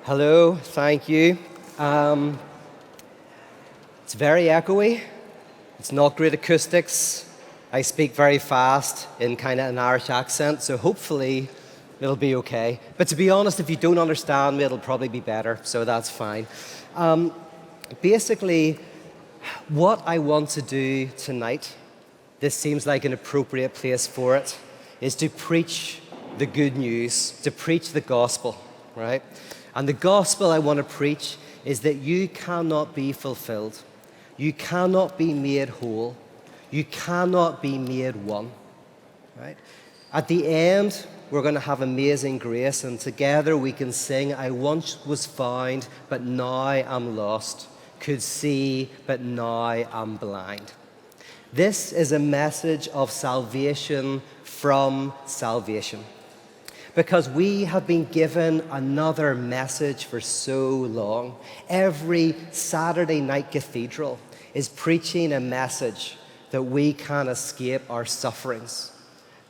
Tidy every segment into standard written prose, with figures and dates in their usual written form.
Hello, thank you. It's very echoey. It's not great acoustics. I speak very fast in kind of an Irish accent, so hopefully it'll be okay. But to be honest, if you don't understand me, it'll probably be better, so that's fine. Basically, what I want to do tonight, this seems like an appropriate place for it, is to preach the good news, to preach the gospel, right? And the gospel I want to preach is that you cannot be fulfilled. You cannot be made whole. You cannot be made one, right? At the end, we're going to have amazing grace, and together we can sing, I once was found, but now I'm lost. Could see, but now I'm blind. This is a message of salvation from salvation. Because we have been given another message for so long. Every Saturday night cathedral is preaching a message that we can't escape our sufferings.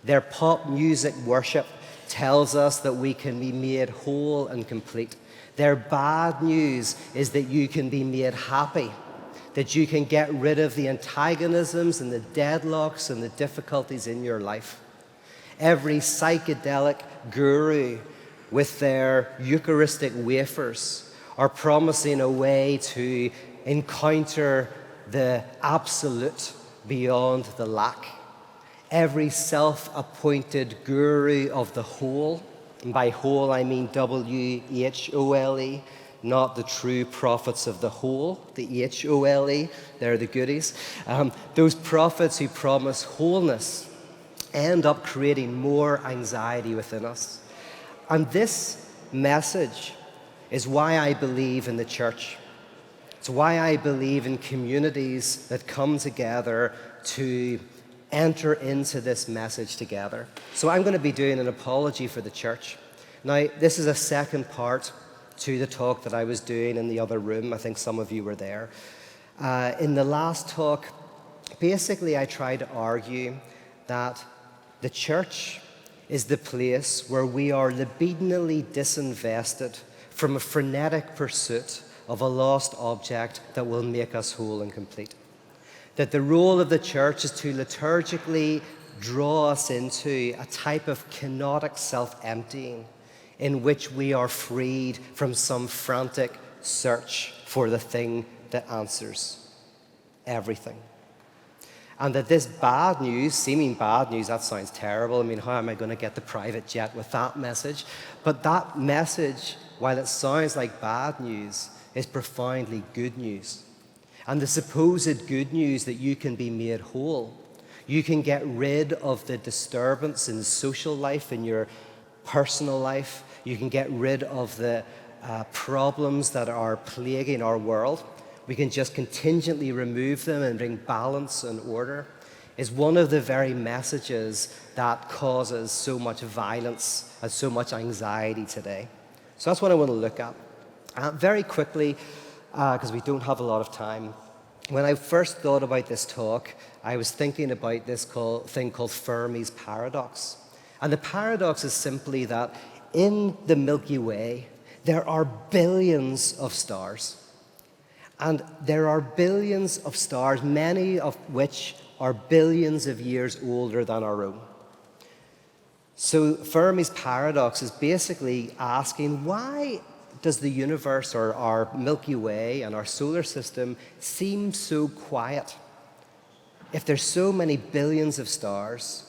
Their pop music worship tells us that we can be made whole and complete. Their bad news is that you can be made happy, that you can get rid of the antagonisms and the deadlocks and the difficulties in your life. Every psychedelic guru with their Eucharistic wafers are promising a way to encounter the absolute beyond the lack. Every self-appointed guru of the whole, and by whole I mean W-H-O-L-E, not the true prophets of the whole, the H-O-L-E, they're the goodies. Those prophets who promise wholeness end up creating more anxiety within us. And this message is why I believe in the church. It's why I believe in communities that come together to enter into this message together. So I'm going to be doing an apology for the church. Now, this is a second part to the talk that I was doing in the other room. I think some of you were there. In the last talk, basically I tried to argue that the church is the place where we are libidinally disinvested from a frenetic pursuit of a lost object that will make us whole and complete. That the role of the church is to liturgically draw us into a type of kenotic self-emptying in which we are freed from some frantic search for the thing that answers everything. And that this bad news, seeming bad news, that sounds terrible. I mean, how am I going to get the private jet with that message? But that message, while it sounds like bad news, is profoundly good news. And the supposed good news that you can be made whole, you can get rid of the disturbance in social life, in your personal life, you can get rid of the problems that are plaguing our world. We can just contingently remove them and bring balance and order, is one of the very messages that causes so much violence and so much anxiety today. So that's what I want to look at. Very quickly, because we don't have a lot of time, when I first thought about this talk, I was thinking about this thing called Fermi's paradox. And the paradox is simply that in the Milky Way, there are billions of stars. And there are billions of stars, many of which are billions of years older than our own. So Fermi's paradox is basically asking, why does the universe or our Milky Way and our solar system seem so quiet? If there's so many billions of stars,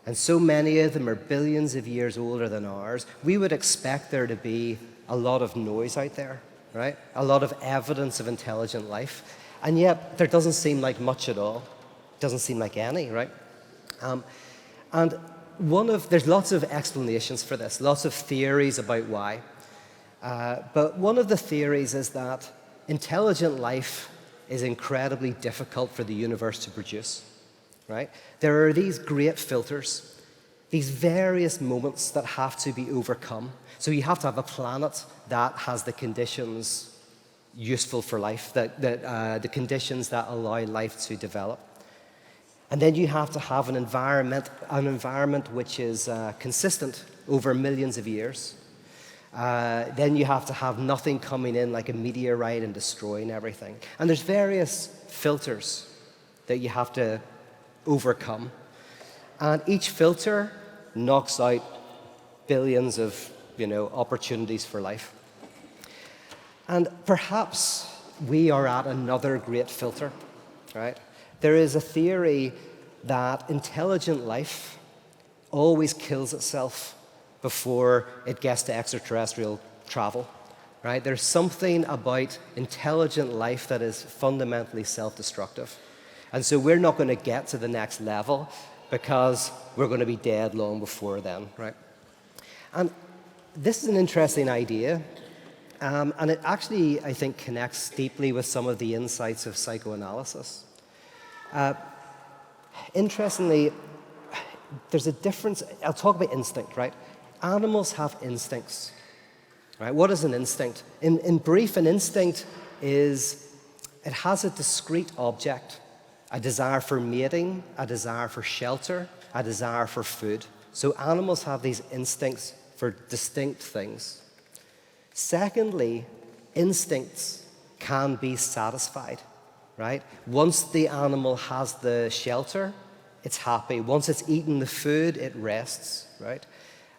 and so many of them are billions of years older than ours, we would expect there to be a lot of noise out there. Right? A lot of evidence of intelligent life. And yet, there doesn't seem like much at all. Doesn't seem like any, right? And there's lots of explanations for this, lots of theories about why. But one of the theories is that intelligent life is incredibly difficult for the universe to produce, right? There are these great filters, these various moments that have to be overcome. So you have to have a planet that has the conditions useful for life, the conditions that allow life to develop. And then you have to have an environment which is consistent over millions of years. Then you have to have nothing coming in like a meteorite and destroying everything. And there's various filters that you have to overcome. And each filter knocks out billions of, opportunities for life. And perhaps we are at another great filter, right? There is a theory that intelligent life always kills itself before it gets to extraterrestrial travel, right? There's something about intelligent life that is fundamentally self-destructive. And so we're not going to get to the next level because we're going to be dead long before then, right? And this is an interesting idea, and it actually, I think, connects deeply with some of the insights of psychoanalysis. Interestingly, there's a difference. I'll talk about instinct, right? Animals have instincts, right? What is an instinct? In brief, an instinct is, it has a discrete object, a desire for mating, a desire for shelter, a desire for food. So animals have these instincts for distinct things. Secondly, instincts can be satisfied, right? Once the animal has the shelter, it's happy. Once it's eaten the food, it rests, right?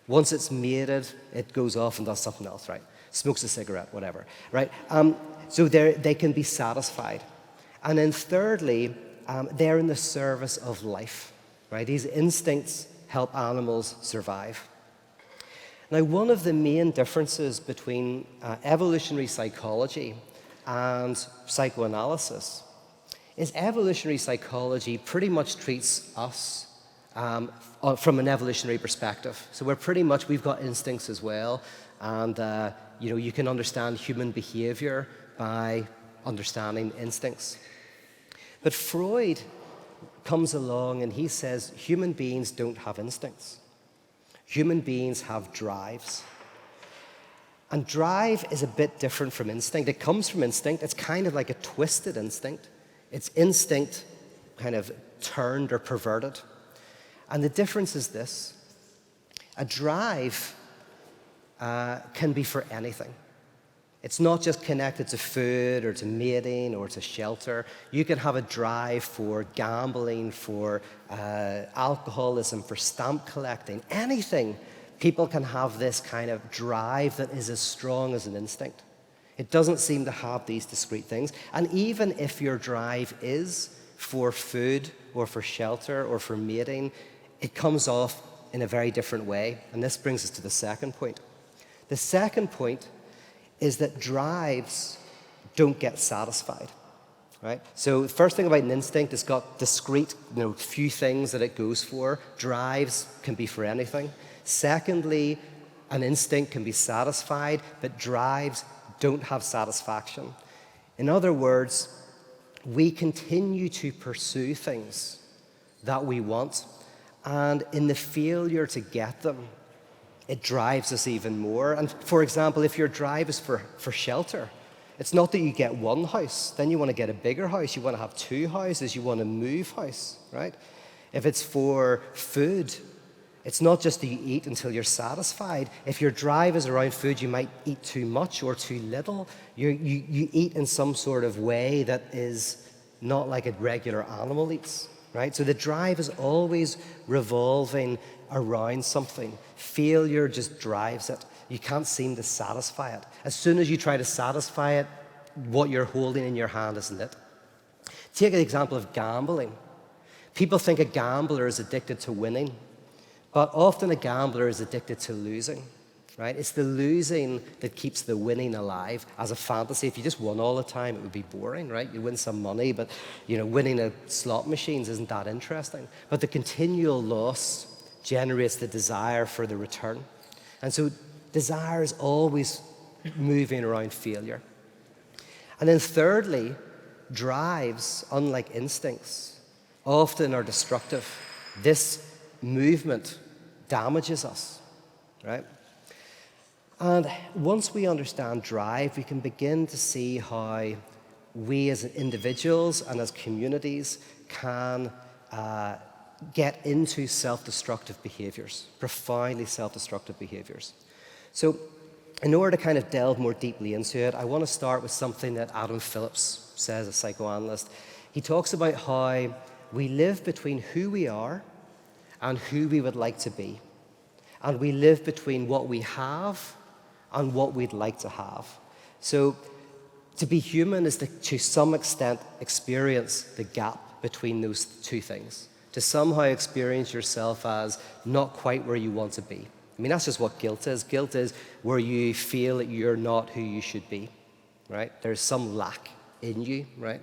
Once it's mated, it goes off and does something else, right? Smokes a cigarette, whatever, right? So they can be satisfied. And then thirdly, they're in the service of life, right? These instincts help animals survive. Now, one of the main differences between evolutionary psychology and psychoanalysis is evolutionary psychology pretty much treats us from an evolutionary perspective. So we've got instincts as well, and you can understand human behavior by understanding instincts. But Freud comes along and he says human beings don't have instincts. Human beings have drives. And drive is a bit different from instinct. It comes from instinct. It's kind of like a twisted instinct. It's instinct kind of turned or perverted. And the difference is this. A drive can be for anything. It's not just connected to food or to mating or to shelter. You can have a drive for gambling, for alcoholism, for stamp collecting, anything. People can have this kind of drive that is as strong as an instinct. It doesn't seem to have these discrete things. And even if your drive is for food or for shelter or for mating, it comes off in a very different way. And this brings us to the second point. The second point is that drives don't get satisfied, right? So the first thing about an instinct, it's got discrete, few things that it goes for. Drives can be for anything. Secondly, an instinct can be satisfied, but drives don't have satisfaction. In other words, we continue to pursue things that we want, and in the failure to get them, it drives us even more. And for example, if your drive is for shelter, it's not that you get one house, then you want to get a bigger house, you want to have two houses, you want to move house, right? If it's for food, it's not just that you eat until you're satisfied. If your drive is around food, you might eat too much or too little. You eat in some sort of way that is not like a regular animal eats, right? So the drive is always revolving around something. Failure just drives it. You can't seem to satisfy it. As soon as you try to satisfy it, what you're holding in your hand is lit. Take an example of gambling. People think a gambler is addicted to winning, but often a gambler is addicted to losing, right? It's the losing that keeps the winning alive as a fantasy. If you just won all the time, it would be boring, right? You win some money, but winning at slot machines isn't that interesting. But the continual loss generates the desire for the return. And so desire is always moving around failure. And then thirdly, drives, unlike instincts, often are destructive. This movement damages us, right? And once we understand drive, we can begin to see how we as individuals and as communities can get into self-destructive behaviors, profoundly self-destructive behaviors. So in order to kind of delve more deeply into it, I want to start with something that Adam Phillips says, a psychoanalyst. He talks about how we live between who we are and who we would like to be. And we live between what we have and what we'd like to have. So to be human is to some extent experience the gap between those two things. To somehow experience yourself as not quite where you want to be. I mean, that's just what guilt is. Guilt is where you feel that you're not who you should be, right? There's some lack in you, right?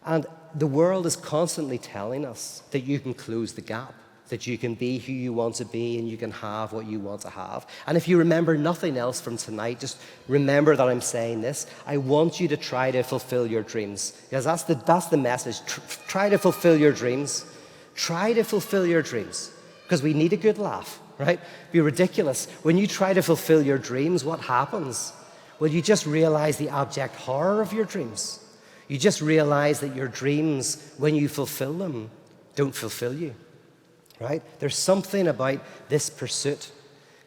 And the world is constantly telling us that you can close the gap, that you can be who you want to be and you can have what you want to have. And if you remember nothing else from tonight, just remember that I'm saying this. I want you to try to fulfill your dreams, because that's the message. Try to fulfill your dreams. Try to fulfill your dreams, because we need a good laugh, right? Be ridiculous. When you try to fulfill your dreams, what happens? Well, you just realize the abject horror of your dreams. You just realize that your dreams, when you fulfill them, don't fulfill you, right? There's something about this pursuit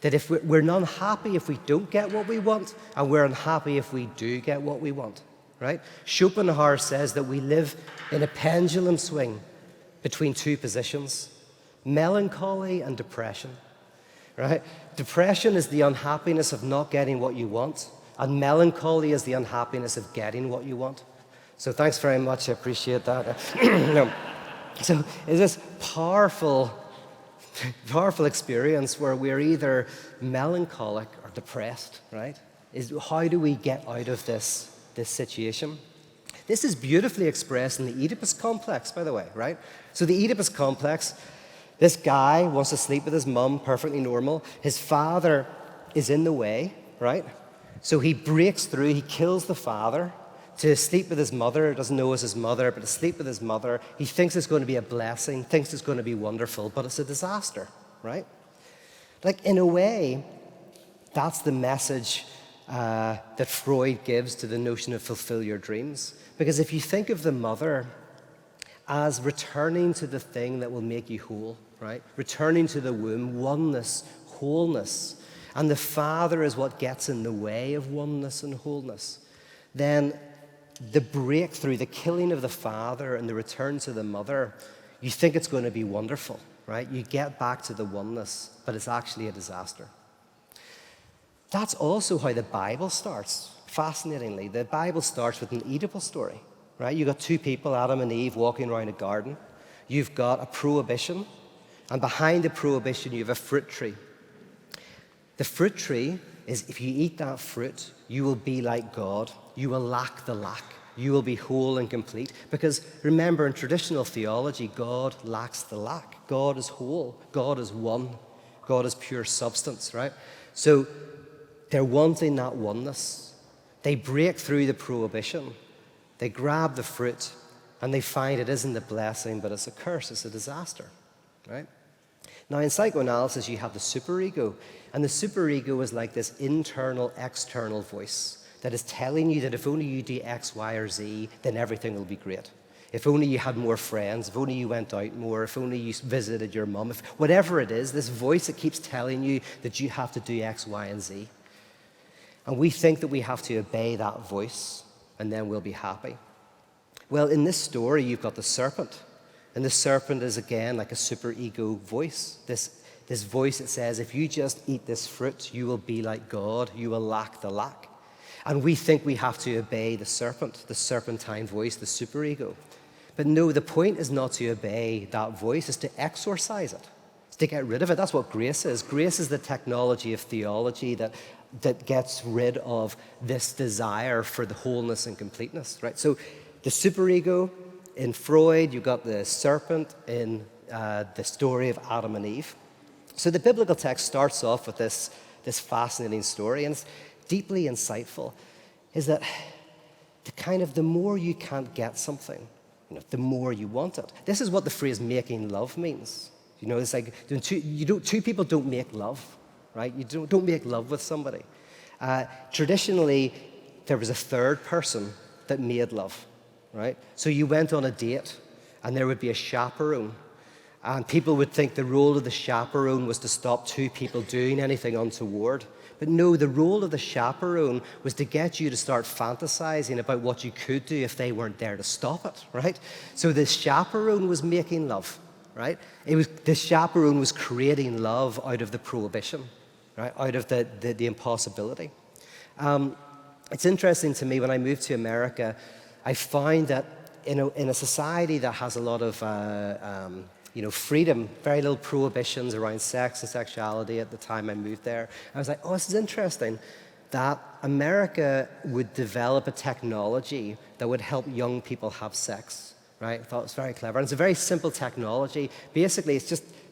that if we're not happy if we don't get what we want, and we're unhappy if we do get what we want, right? Schopenhauer says that we live in a pendulum swing between two positions, melancholy and depression, right? Depression is the unhappiness of not getting what you want, and melancholy is the unhappiness of getting what you want. So thanks very much, I appreciate that. No. So it's this powerful experience where we're either melancholic or depressed, right? How do we get out of this situation? This is beautifully expressed in the Oedipus complex, by the way, right? So the Oedipus complex, this guy wants to sleep with his mum, perfectly normal. His father is in the way, right? So he breaks through, he kills the father to sleep with his mother. Doesn't know it's his mother, but to sleep with his mother. He thinks it's going to be a blessing, thinks it's going to be wonderful, but it's a disaster, right? Like, in a way, that's the message that Freud gives to the notion of fulfill your dreams. Because if you think of the mother as returning to the thing that will make you whole, right? Returning to the womb, oneness, wholeness, and the father is what gets in the way of oneness and wholeness, then the breakthrough, the killing of the father and the return to the mother, you think it's going to be wonderful, right? You get back to the oneness, but it's actually a disaster. That's also how the Bible starts. Fascinatingly, the Bible starts with an Oedipus story, right? You've got two people, Adam and Eve, walking around a garden. You've got a prohibition, and behind the prohibition, you have a fruit tree. The fruit tree is, if you eat that fruit, you will be like God. You will lack the lack. You will be whole and complete. Because remember, in traditional theology, God lacks the lack. God is whole. God is one. God is pure substance, right? So they're wanting that oneness. They break through the prohibition. They grab the fruit, and they find it isn't a blessing, but it's a curse. It's a disaster, right? Now, in psychoanalysis, you have the superego. And the superego is like this internal, external voice that is telling you that if only you do X, Y, or Z, then everything will be great. If only you had more friends, if only you went out more, if only you visited your mum, if whatever it is, this voice that keeps telling you that you have to do X, Y, and Z. And we think that we have to obey that voice, and then we'll be happy. Well, in this story, you've got the serpent. And the serpent is, again, like a superego voice. This voice that says, if you just eat this fruit, you will be like God. You will lack the lack. And we think we have to obey the serpent, the serpentine voice, the superego. But no, the point is not to obey that voice. It's to exorcise it. It's to get rid of it. That's what grace is. Grace is the technology of theology that gets rid of this desire for the wholeness and completeness, right? So the superego in Freud, you've got the serpent in the story of Adam and Eve. So the biblical text starts off with this fascinating story, and it's deeply insightful, is that the more you can't get something, the more you want it. This is what the phrase making love means. It's like two people don't make love, right? You don't make love with somebody. Traditionally, there was a third person that made love, right? So you went on a date, and there would be a chaperone. And people would think the role of the chaperone was to stop two people doing anything untoward. But no, the role of the chaperone was to get you to start fantasizing about what you could do if they weren't there to stop it, right? So the chaperone was making love, right? The chaperone was creating love out of the prohibition, right? Out of the impossibility. It's interesting to me, when I moved to America, I find that in a society that has a lot of freedom, very little prohibitions around sex and sexuality at the time I moved there, I was like, oh, this is interesting, that America would develop a technology that would help young people have sex, right? I thought it was very clever. And it's a very simple technology. Basically, it's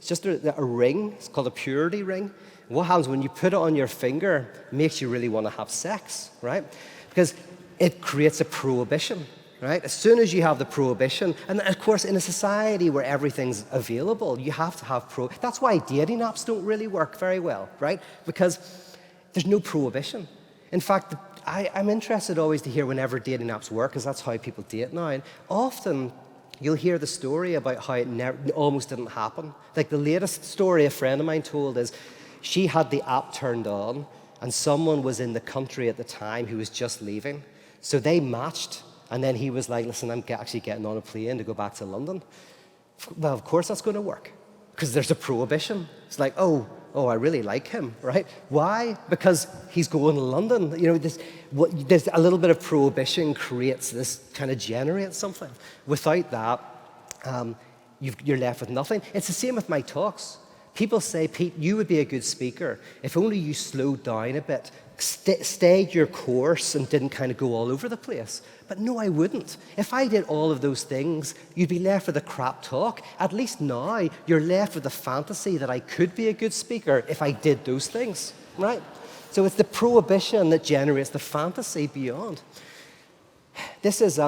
just a ring. It's called a purity ring. What happens when you put it on your finger, it makes you really want to have sex, right? Because it creates a prohibition, right? As soon as you have the prohibition, and of course in a society where everything's available, you have to have that's why dating apps don't really work very well, right? Because there's no prohibition. In fact, I'm interested always to hear whenever dating apps work, because that's how people date now. And often you'll hear the story about how it almost didn't happen. Like the latest story a friend of mine told is, she had the app turned on, and someone was in the country at the time who was just leaving. So they matched, and then he was like, listen, I'm actually getting on a plane to go back to London. Well, of course that's going to work, because there's a prohibition. It's like, oh, I really like him, right? Why? Because he's going to London. There's a little bit of prohibition creates this, kind of generates something. Without that, you're left with nothing. It's the same with my talks. People say, Pete, you would be a good speaker if only you slowed down a bit, stayed your course and didn't kind of go all over the place. But no, I wouldn't. If I did all of those things, you'd be left with a crap talk. At least now, you're left with the fantasy that I could be a good speaker if I did those things, right? So it's the prohibition that generates the fantasy beyond. This is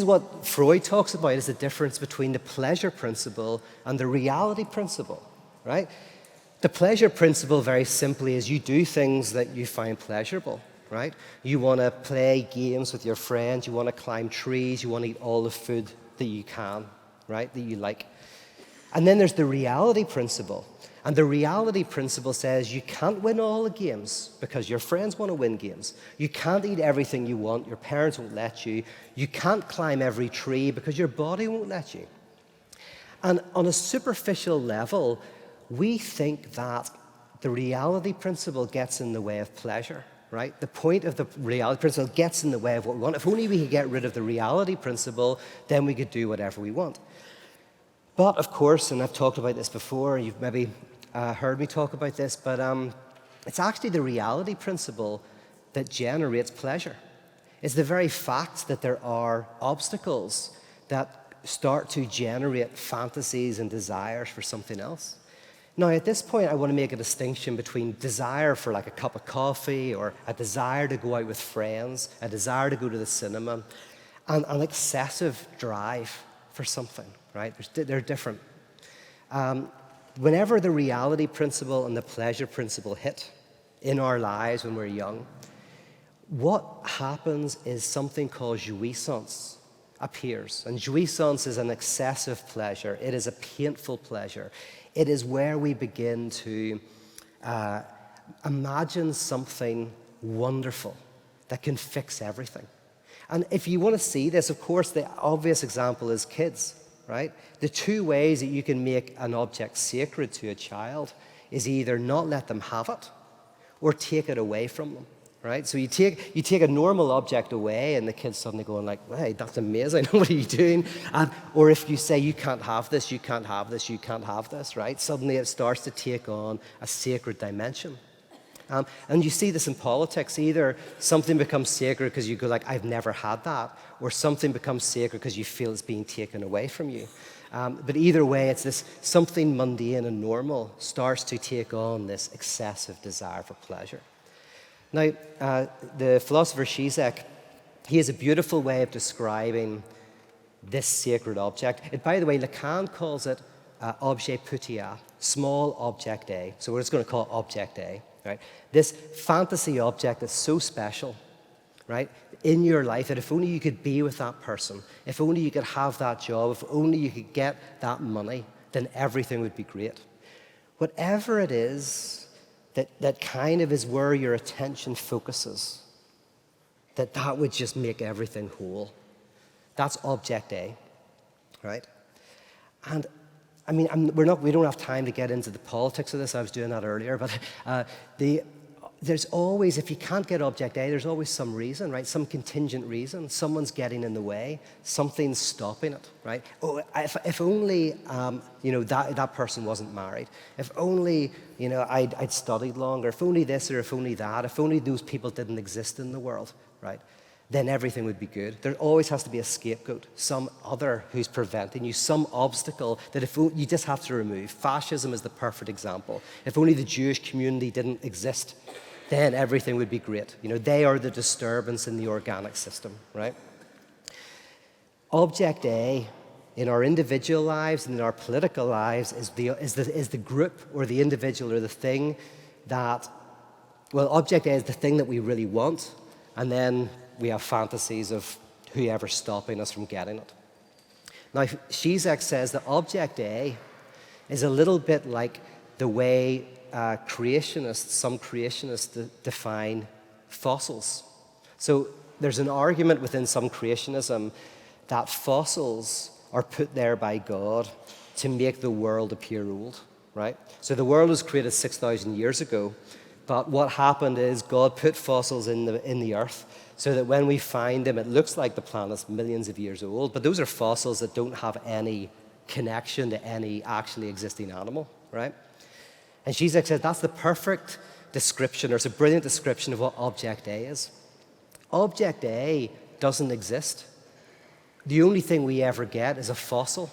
what Freud talks about, is the difference between the pleasure principle and the reality principle, right? The pleasure principle, very simply, is you do things that you find pleasurable, right? You want to play games with your friends, you want to climb trees, you want to eat all the food that you can, right, that you like. And then there's the reality principle. And the reality principle says you can't win all the games because your friends want to win games. You can't eat everything you want, your parents won't let you. You can't climb every tree because your body won't let you. And on a superficial level, we think that the reality principle gets in the way of pleasure, right? The point of the reality principle gets in the way of what we want. If only we could get rid of the reality principle, then we could do whatever we want. But of course, and I've talked about this before, you've maybe heard me talk about this, but it's actually the reality principle that generates pleasure. It's the very fact that there are obstacles that start to generate fantasies and desires for something else. Now, at this point, I want to make a distinction between desire for like a cup of coffee, or a desire to go out with friends, a desire to go to the cinema, and an excessive drive for something, right? They're different. Whenever the reality principle and the pleasure principle hit in our lives when we're young, what happens is something called jouissance appears. And jouissance is an excessive pleasure. It is a painful pleasure. It is where we begin to imagine something wonderful that can fix everything. And if you want to see this, of course, the obvious example is kids, right? The two ways that you can make an object sacred to a child is either not let them have it or take it away from them, right? So you take a normal object away, and the kid's suddenly going like, hey, that's amazing, what are you doing? Or if you say, you can't have this, you can't have this, you can't have this, right? Suddenly it starts to take on a sacred dimension. And you see this in politics. Either something becomes sacred because you go like, I've never had that, or something becomes sacred because you feel it's being taken away from you. But either way, it's this something mundane and normal starts to take on this excessive desire for pleasure. Now, the philosopher Zizek, he has a beautiful way of describing this sacred object. And by the way, Lacan calls it objet petit a, small object A. So we're just going to call it object A. Right? This fantasy object is so special, right, in your life, that if only you could be with that person, if only you could have that job, if only you could get that money, then everything would be great. Whatever it is that kind of is where your attention focuses, that would just make everything whole. That's object A, right? And I mean, we don't have time to get into the politics of this. I was doing that earlier, but there's always, if you can't get object A, there's always some reason, right? Some contingent reason. Someone's getting in the way. Something's stopping it, right? Oh, if only, that person wasn't married. If only, I'd studied longer. If only this or if only that. If only those people didn't exist in the world, right? Then everything would be good. There always has to be a scapegoat, some other who's preventing you, some obstacle that if you just have to remove. Fascism is the perfect example. If only the Jewish community didn't exist, then everything would be great. They are the disturbance in the organic system, right? Object A in our individual lives and in our political lives is the group or the individual or the thing that, object A is the thing that we really want, and then we have fantasies of whoever's stopping us from getting it. Now, Zizek says that object A is a little bit like the way some creationists define fossils. So there's an argument within some creationism that fossils are put there by God to make the world appear old, right? So the world was created 6,000 years ago, but what happened is God put fossils in the earth so that when we find them, it looks like the planet's millions of years old, but those are fossils that don't have any connection to any actually existing animal, right? And Zizek says that's the perfect description, or it's a brilliant description of what object A is. Object A doesn't exist. The only thing we ever get is a fossil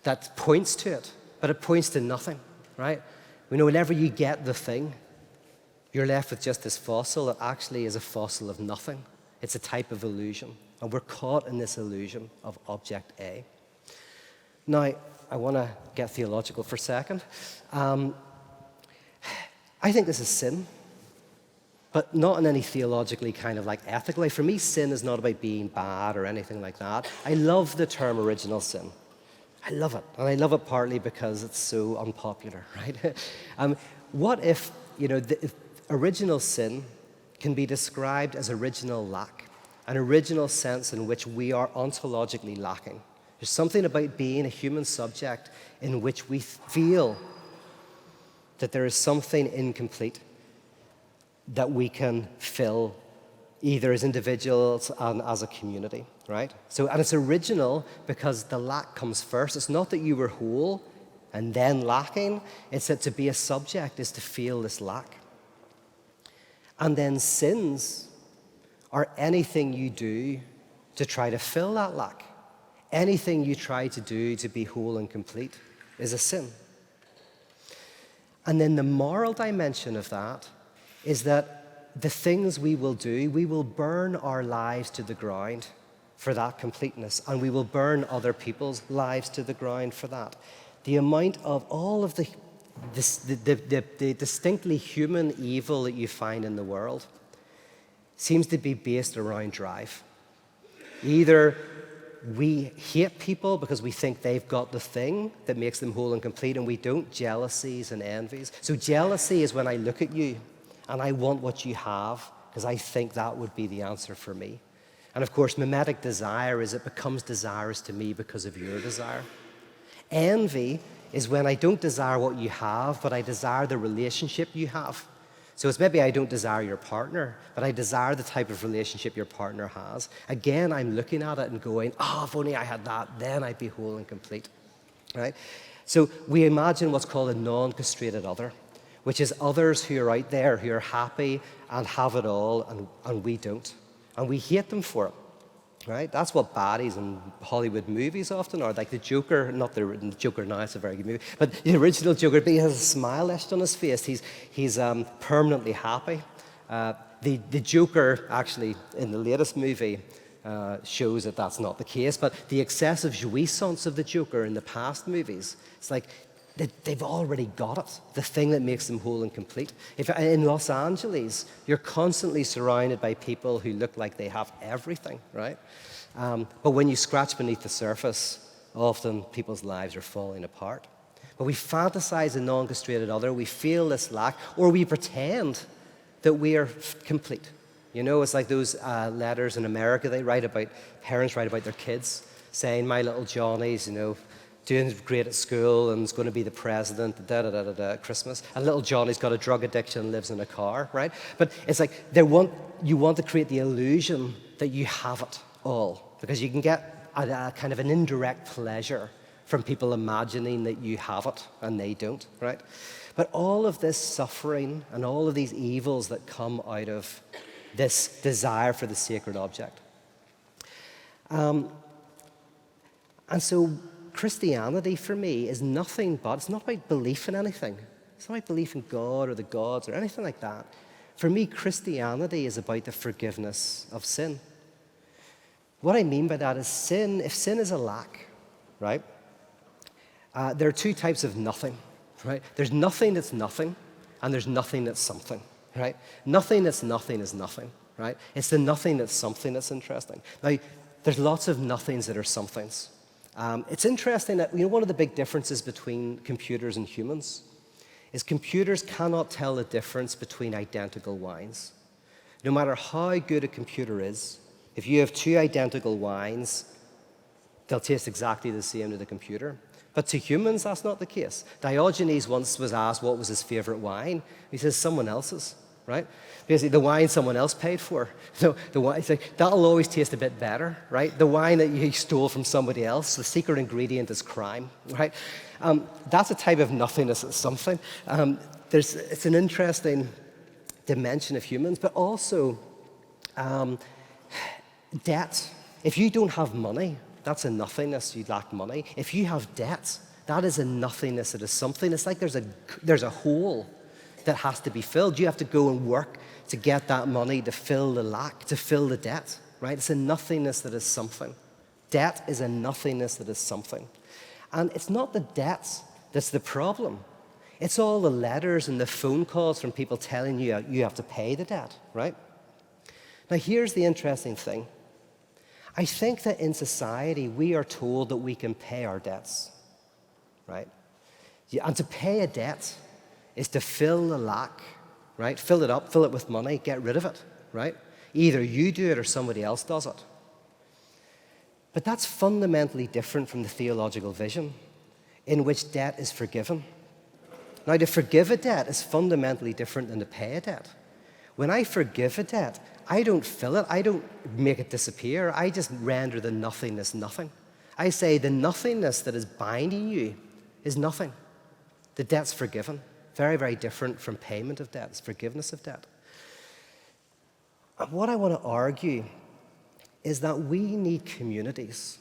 that points to it, but it points to nothing, right? Whenever you get the thing, you're left with just this fossil that actually is a fossil of nothing. It's a type of illusion, and we're caught in this illusion of object A. Now, I want to get theological for a second. I think this is sin, but not in any theologically kind of like ethical way. For me, sin is not about being bad or anything like that. I love the term original sin. I love it, and I love it partly because it's so unpopular, right? What if, if original sin can be described as original lack, an original sense in which we are ontologically lacking. There's something about being a human subject in which we feel that there is something incomplete that we can fill either as individuals and as a community, right? And it's original because the lack comes first. It's not that you were whole and then lacking. It's that to be a subject is to feel this lack. And then sins are anything you do to try to fill that lack. Anything you try to do to be whole and complete is a sin. And then the moral dimension of that is that the things we will do, we will burn our lives to the ground for that completeness, and we will burn other people's lives to the ground for that. The amount of all of the distinctly human evil that you find in the world seems to be based around drive. Either we hate people because we think they've got the thing that makes them whole and complete, and we don't. Jealousies and envies. So jealousy is when I look at you and I want what you have because I think that would be the answer for me. And of course, mimetic desire is it becomes desirous to me because of your desire. Envy is when I don't desire what you have, but I desire the relationship you have. So it's maybe I don't desire your partner, but I desire the type of relationship your partner has. Again, I'm looking at it and going, if only I had that, then I'd be whole and complete, right? So we imagine what's called a non-castrated other, which is others who are out there, who are happy and have it all, and we don't. And we hate them for it. Right? That's what baddies in Hollywood movies often are. Like the Joker, not the Joker now, it's a very good movie, but the original Joker, he has a smile etched on his face. He's permanently happy. The Joker, actually, in the latest movie, shows that that's not the case, but the excessive jouissance of the Joker in the past movies, it's like they've already got it, the thing that makes them whole and complete. If in Los Angeles, you're constantly surrounded by people who look like they have everything, right? But when you scratch beneath the surface, often people's lives are falling apart. But we fantasize a non-castrated other, we feel this lack, or we pretend that we are complete. You know, it's like those letters in America parents write about their kids, saying, my little Johnny's, you know, doing great at school and is going to be the president, at Christmas. And little Johnny's got a drug addiction and lives in a car, right? But it's like you want to create the illusion that you have it all, because you can get a kind of an indirect pleasure from people imagining that you have it and they don't, right? But all of this suffering and all of these evils that come out of this desire for the sacred object. And so Christianity for me is nothing but, it's not about belief in anything. It's not about belief in God or the gods or anything like that. For me, Christianity is about the forgiveness of sin. What I mean by that is sin, if sin is a lack, right? There are two types of nothing, right? There's nothing that's nothing, and there's nothing that's something, right? Nothing that's nothing is nothing, right? It's the nothing that's something that's interesting. Now, there's lots of nothings that are somethings. It's interesting that, you know, one of the big differences between computers and humans is computers cannot tell the difference between identical wines. No matter how good a computer is, if you have two identical wines, they'll taste exactly the same to the computer. But to humans, that's not the case. Diogenes once was asked what was his favorite wine. He says, someone else's, right? Basically, the wine someone else paid for. So the wine, it's like, that'll always taste a bit better, right? The wine that you stole from somebody else, the secret ingredient is crime, right? That's a type of nothingness. It's something. It's an interesting dimension of humans, but also debt. If you don't have money, that's a nothingness. You lack money. If you have debt, that is a nothingness. It is something. It's like there's a hole that has to be filled. You have to go and work to get that money to fill the lack, to fill the debt, right? It's a nothingness that is something. Debt is a nothingness that is something. And it's not the debts that's the problem. It's all the letters and the phone calls from people telling you you have to pay the debt, right? Now, here's the interesting thing. I think that in society, we are told that we can pay our debts, right? And to pay a debt is to fill the lack, right? Fill it up, fill it with money, get rid of it, right? Either you do it or somebody else does it. But that's fundamentally different from the theological vision in which debt is forgiven. Now, to forgive a debt is fundamentally different than to pay a debt. When I forgive a debt, I don't fill it, I don't make it disappear, I just render the nothingness nothing. I say the nothingness that is binding you is nothing. The debt's forgiven. Very, very different from payment of debt. It's forgiveness of debt. And what I want to argue is that we need communities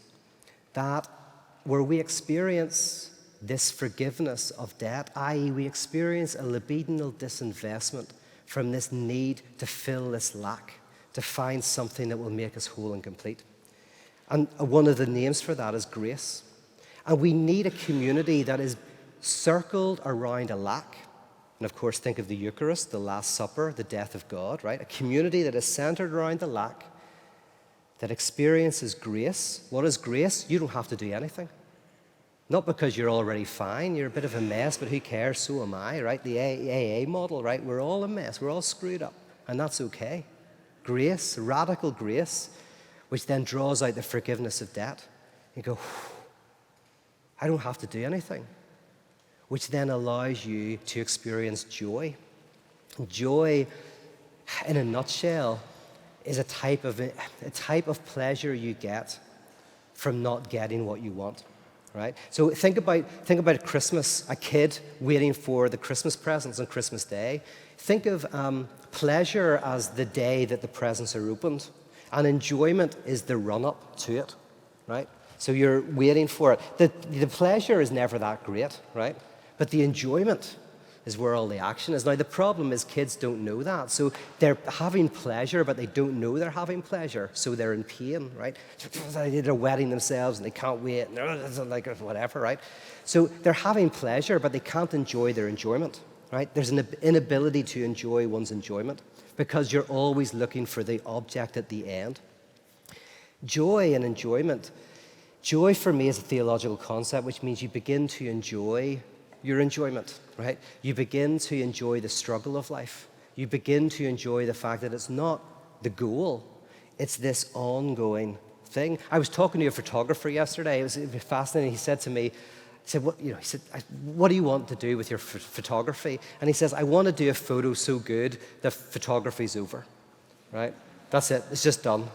where we experience this forgiveness of debt, i.e. we experience a libidinal disinvestment from this need to fill this lack, to find something that will make us whole and complete. And one of the names for that is grace. And we need a community that is circled around a lack. And of course, think of the Eucharist, the Last Supper, the death of God, right? A community that is centered around the lack, that experiences grace. What is grace? You don't have to do anything. Not because you're already fine, you're a bit of a mess, but who cares? So am I, right? The AA model, right? We're all a mess, we're all screwed up, and that's okay. Grace, radical grace, which then draws out the forgiveness of debt. You go, I don't have to do anything, which then allows you to experience joy. Joy, in a nutshell, is a type of pleasure you get from not getting what you want. Right? So think about Christmas, a kid waiting for the Christmas presents on Christmas Day. Think of pleasure as the day that the presents are opened, and enjoyment is the run-up to it, right? So you're waiting for it. The pleasure is never that great, right? But the enjoyment is where all the action is. Now, the problem is kids don't know that. So they're having pleasure, but they don't know they're having pleasure. So they're in pain, right? They're wetting themselves and they can't wait. Like whatever, right? So they're having pleasure, but they can't enjoy their enjoyment, right? There's an inability to enjoy one's enjoyment because you're always looking for the object at the end. Joy and enjoyment. Joy for me is a theological concept, which means you begin to enjoy your enjoyment, right? You begin to enjoy the struggle of life. You begin to enjoy the fact that it's not the goal, it's this ongoing thing. I was talking to a photographer yesterday. It was fascinating. He said to me, what do you want to do with your photography? And he says, I want to do a photo so good that photography's over, right? That's it. It's just done.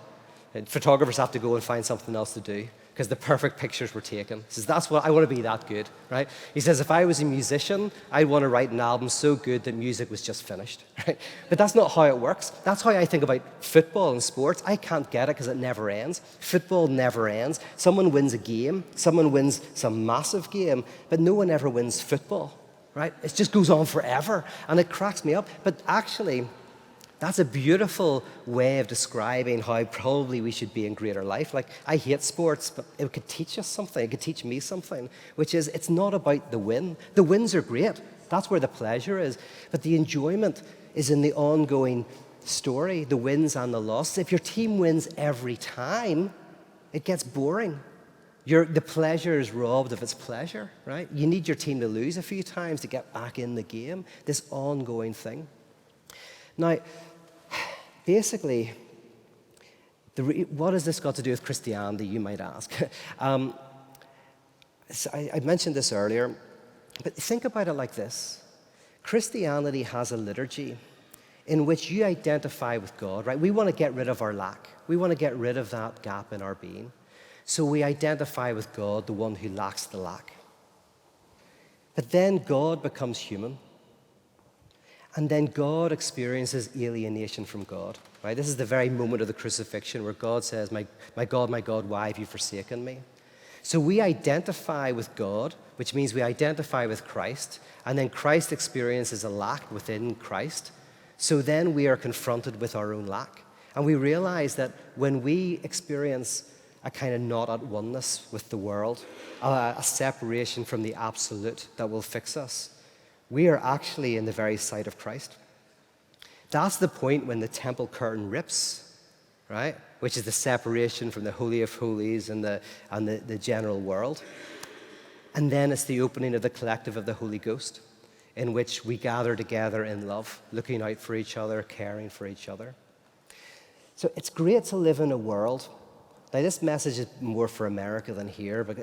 And photographers have to go and find something else to do because the perfect pictures were taken. He says, that's what I want to be, that good, right? He says, if I was a musician, I'd want to write an album so good that music was just finished, right? But that's not how it works. That's how I think about football and sports. I can't get it because it never ends. Football never ends. Someone wins a game, someone wins some massive game, but no one ever wins football, right? It just goes on forever, and it cracks me up. But actually, that's a beautiful way of describing how probably we should be in greater life. Like, I hate sports, but it could teach us something. It could teach me something, which is it's not about the win. The wins are great. That's where the pleasure is. But the enjoyment is in the ongoing story, the wins and the losses. If your team wins every time, it gets boring. The pleasure is robbed of its pleasure, right? You need your team to lose a few times to get back in the game, this ongoing thing. Now, basically, what has this got to do with Christianity, you might ask? I mentioned this earlier, but think about it like this. Christianity has a liturgy in which you identify with God, right? We want to get rid of our lack. We want to get rid of that gap in our being. So we identify with God, the one who lacks the lack. But then God becomes human. And then God experiences alienation from God, right? This is the very moment of the crucifixion where God says, my God, why have you forsaken me? So we identify with God, which means we identify with Christ, and then Christ experiences a lack within Christ. So then we are confronted with our own lack. And we realize that when we experience a kind of not at oneness with the world, a separation from the absolute that will fix us, we are actually in the very sight of Christ. That's the point when the temple curtain rips, right? Which is the separation from the Holy of Holies and the general world. And then it's the opening of the collective of the Holy Ghost, in which we gather together in love, looking out for each other, caring for each other. So it's great to live in a world. Now, this message is more for America than here, but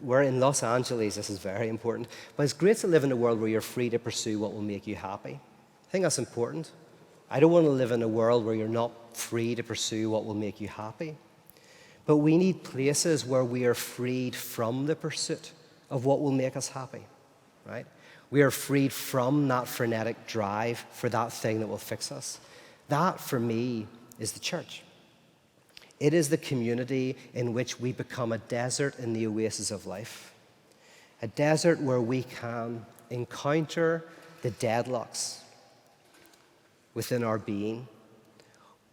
we're in Los Angeles, this is very important. But it's great to live in a world where you're free to pursue what will make you happy. I think that's important. I don't want to live in a world where you're not free to pursue what will make you happy. But we need places where we are freed from the pursuit of what will make us happy, right? We are freed from that frenetic drive for that thing that will fix us. That, for me, is the church. It is the community in which we become a desert in the oasis of life. A desert where we can encounter the deadlocks within our being.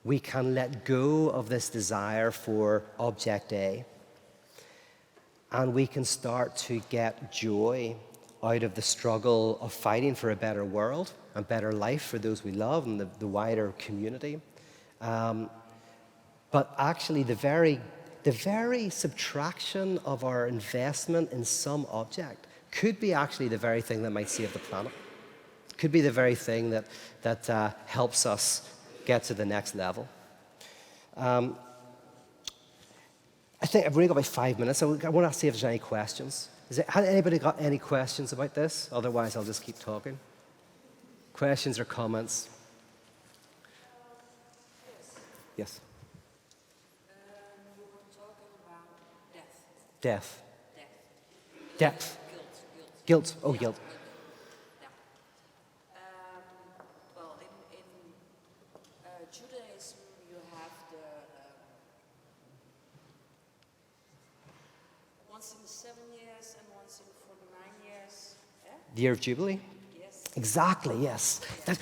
We can let go of this desire for object A. And we can start to get joy out of the struggle of fighting for a better world and better life for those we love and the wider community. But actually, the very subtraction of our investment in some object could be actually the very thing that might save the planet. Could be the very thing that helps us get to the next level. I think I've only got about 5 minutes. I want to see if there's any questions. Has anybody got any questions about this? Otherwise, I'll just keep talking. Questions or comments? Yes. Death. Depth. Guilt. Oh, guilt. Well, in Judaism, you have the once in 7 years and once in 49 years. Yeah? The year of Jubilee? Yes. Exactly, yes.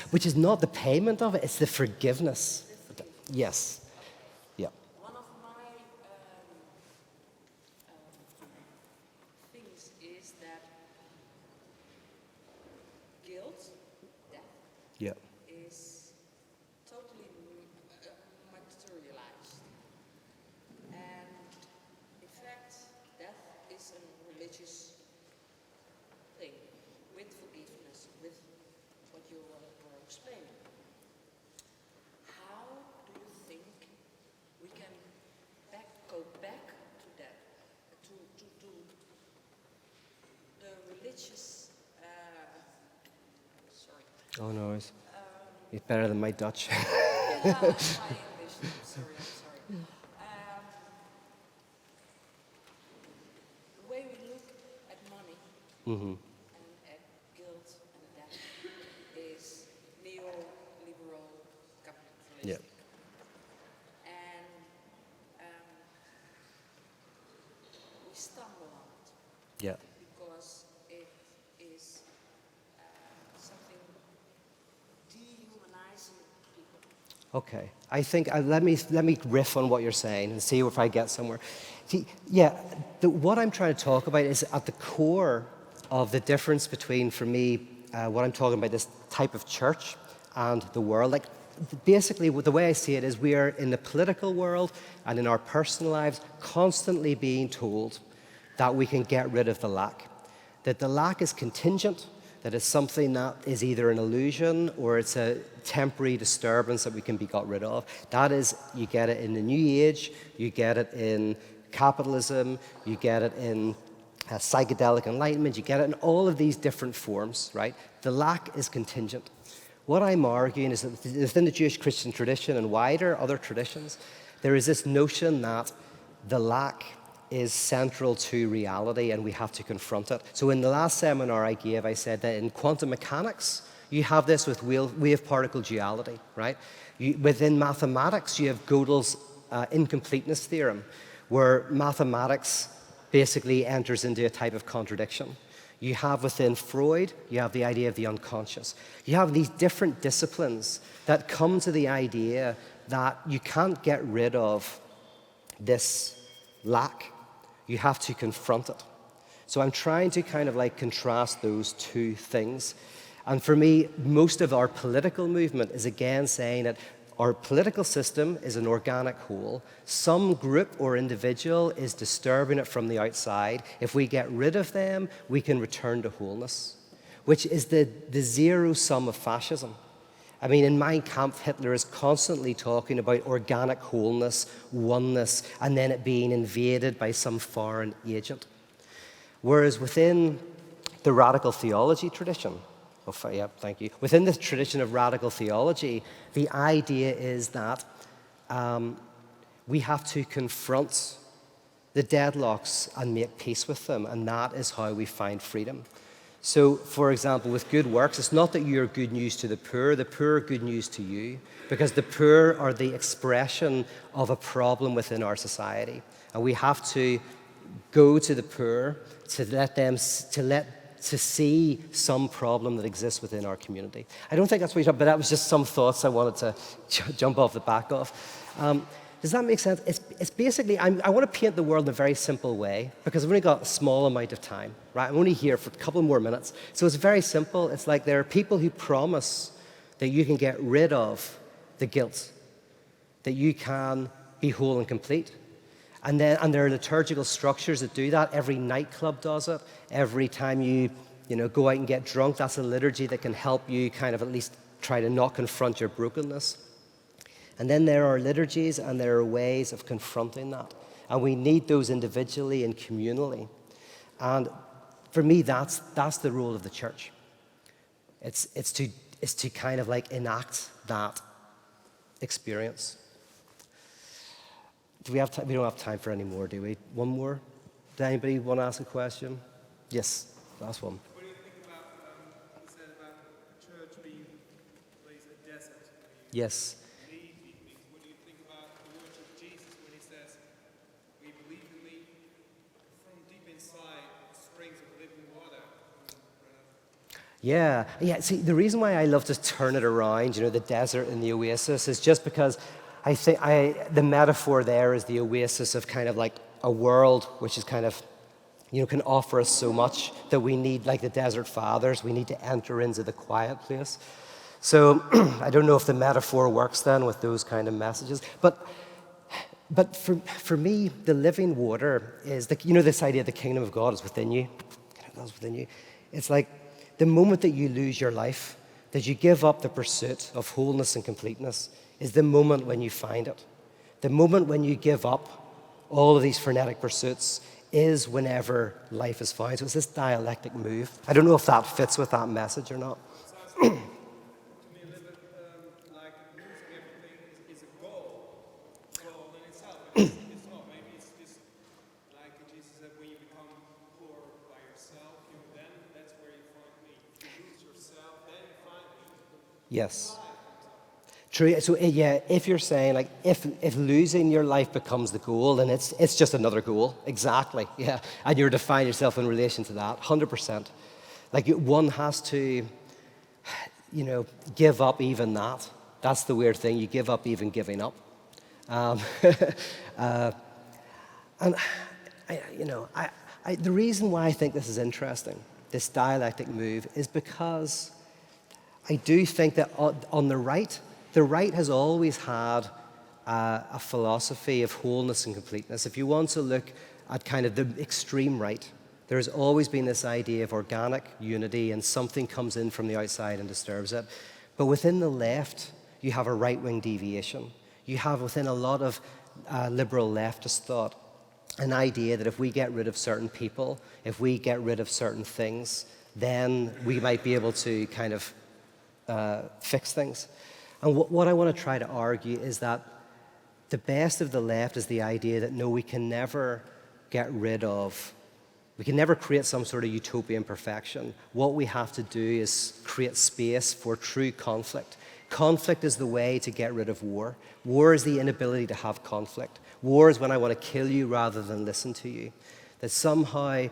Which is not the payment of it, it's the forgiveness. Yes. Yeah. One of my things is that guilt, death, Yeah. is totally materialized. And in fact, death is a religious thing with Oh no, it's better than my Dutch. Yeah, my English. I'm sorry. The way we look at money and at guilt and debt is neoliberal capitalistic. Yeah. And we stumble on it Yeah. because it is something dehumanizing people. Okay. I think let me riff on what you're saying and see if I get somewhere. See, yeah, what I'm trying to talk about is at the core of the difference between, for me, what I'm talking about, this type of church and the world. Like, basically, the way I see it is we are in the political world and in our personal lives constantly being told that we can get rid of the lack, that the lack is contingent, that it's something that is either an illusion or it's a temporary disturbance that we can be got rid of. That is, you get it in the New Age, you get it in capitalism, you get it in psychedelic enlightenment, you get it in all of these different forms, right? The lack is contingent. What I'm arguing is that within the Jewish Christian tradition and wider other traditions, there is this notion that the lack is central to reality and we have to confront it. So in the last seminar I gave, I said that in quantum mechanics, you have this with wave particle duality, right? Within mathematics, you have Gödel's incompleteness theorem, where mathematics basically enters into a type of contradiction. You have within Freud, you have the idea of the unconscious. You have these different disciplines that come to the idea that you can't get rid of this lack. You have to confront it. So I'm trying to kind of like contrast those two things. And for me, most of our political movement is again saying that our political system is an organic whole. Some group or individual is disturbing it from the outside. If we get rid of them, we can return to wholeness, which is the zero sum of fascism. I mean, in Mein Kampf, Hitler is constantly talking about organic wholeness, oneness, and then it being invaded by some foreign agent. Whereas within the radical theology tradition, thank you. Within the tradition of radical theology, the idea is that we have to confront the deadlocks and make peace with them, and that is how we find freedom. So, for example, with good works, it's not that you're good news to the poor are good news to you, because the poor are the expression of a problem within our society. And we have to go to the poor to see some problem that exists within our community. I don't think that's what you're talking about, but that was just some thoughts I wanted to jump off the back of. Does that make sense? It's basically, I want to paint the world in a very simple way because I've only got a small amount of time, right? I'm only here for a couple more minutes. So it's very simple. It's like there are people who promise that you can get rid of the guilt, that you can be whole and complete. And there are liturgical structures that do that. Every nightclub does it. Every time you go out and get drunk, that's a liturgy that can help you kind of at least try to not confront your brokenness. And then there are liturgies and there are ways of confronting that. And we need those individually and communally. And for me, that's the role of the church. It's to kind of like enact that experience. Do we have time? We don't have time for any more, do we? One more? Does anybody want to ask a question? Yes, last one. What do you think about what you said about the church being a place, a desert? Yes. What do you think about the words of Jesus when he says, "We believe in me, from deep inside, springs of living water"? Yeah. See, the reason why I love to turn it around, the desert and the oasis, is just because I think the metaphor there is the oasis of kind of like a world which is kind of, can offer us so much that we need, like the desert fathers, we need to enter into the quiet place. So I don't know if the metaphor works then with those kind of messages. But for me, the living water is, this idea the kingdom of God is within you. God's within you. It's like the moment that you lose your life, that you give up the pursuit of wholeness and completeness, is the moment when you find it. The moment when you give up all of these frenetic pursuits is whenever life is found. So it's this dialectic move. I don't know if that fits with that message or not. Yes. True. So yeah, if you're saying like if losing your life becomes the goal, then it's just another goal. Exactly. Yeah. And you're defining yourself in relation to that. 100%. Like one has to, give up even that. That's the weird thing. You give up even giving up. And the reason why I think this is interesting, this dialectic move, is because I do think that on the right has always had a philosophy of wholeness and completeness. If you want to look at kind of the extreme right, there has always been this idea of organic unity and something comes in from the outside and disturbs it. But within the left, you have a right-wing deviation. You have within a lot of liberal leftist thought an idea that if we get rid of certain people, if we get rid of certain things, then we might be able to kind of fix things. And what I want to try to argue is that the best of the left is the idea that no, we can never create some sort of utopian perfection. What we have to do is create space for true conflict. Conflict is the way to get rid of war. War is the inability to have conflict. War is when I want to kill you rather than listen to you. That somehow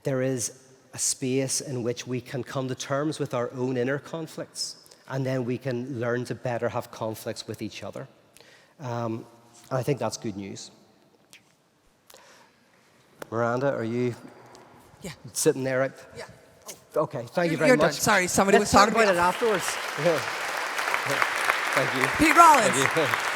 there is a space in which we can come to terms with our own inner conflicts, and then we can learn to better have conflicts with each other. And I think that's good news. Miranda, are you sitting there? Right? Yeah. Okay, thank you very You're much. done. Sorry, somebody Let's was talking talk about to it me. afterwards. Thank you. Pete Rollins. Thank you.